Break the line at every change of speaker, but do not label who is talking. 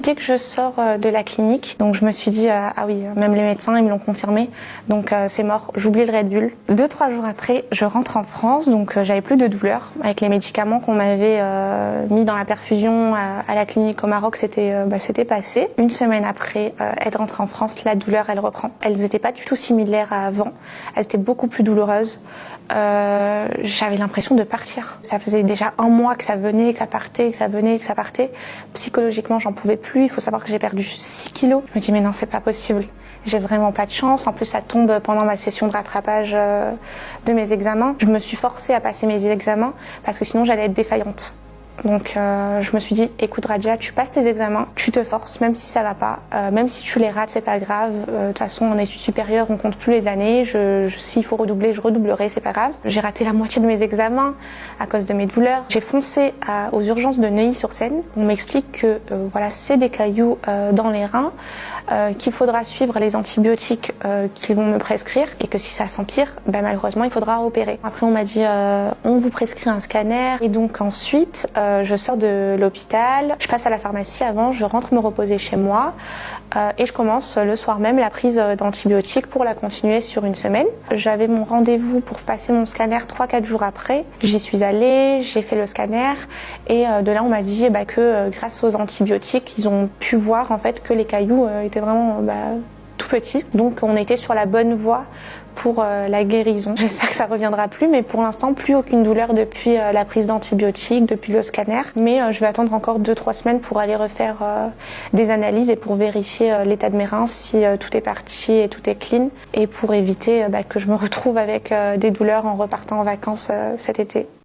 Dès que je sors de la clinique, donc je me suis dit ah oui, même les médecins ils me l'ont confirmé, donc c'est mort, j'oublie le Red Bull. 2-3 jours après, je rentre en France, donc j'avais plus de douleur avec les médicaments qu'on m'avait mis dans la perfusion à la clinique au Maroc, c'était passé. Une semaine après être rentrée en France, la douleur elle reprend. Elles n'étaient pas du tout similaires à avant, elles étaient beaucoup plus douloureuses. J'avais l'impression de partir. Ça faisait déjà 1 mois que ça venait, que ça partait, que ça venait, que ça partait. Psychologiquement, j'en pouvais plus. Il faut savoir que j'ai perdu 6 kilos. Je me dis mais non, c'est pas possible. J'ai vraiment pas de chance. En plus, ça tombe pendant ma session de rattrapage de mes examens. Je me suis forcée à passer mes examens parce que sinon j'allais être défaillante. Donc je me suis dit, écoute Radja, tu passes tes examens, tu te forces, même si ça va pas, même si tu les rates, c'est pas grave. De toute façon, en études supérieures, on compte plus les années. S'il faut redoubler, je redoublerai, c'est pas grave. J'ai raté la moitié de mes examens à cause de mes douleurs. J'ai foncé aux urgences de Neuilly-sur-Seine. On m'explique que voilà, c'est des cailloux dans les reins, qu'il faudra suivre les antibiotiques qu'ils vont me prescrire et que si ça s'empire, ben malheureusement, il faudra opérer. Après, on m'a dit, on vous prescrit un scanner et donc ensuite. Je sors de l'hôpital, je passe à la pharmacie avant, je rentre me reposer chez moi et je commence le soir même la prise d'antibiotiques pour la continuer sur 1 semaine. J'avais mon rendez-vous pour passer mon scanner 3-4 jours après. J'y suis allée, j'ai fait le scanner et de là on m'a dit que grâce aux antibiotiques, ils ont pu voir en fait que les cailloux étaient vraiment tout petits. Donc on était sur la bonne voie pour la guérison. J'espère que ça reviendra plus, mais pour l'instant, plus aucune douleur depuis la prise d'antibiotiques, depuis le scanner. Mais je vais attendre encore 2-3 semaines pour aller refaire des analyses et pour vérifier l'état de mes reins, si tout est parti et tout est clean, et pour éviter que je me retrouve avec des douleurs en repartant en vacances cet été.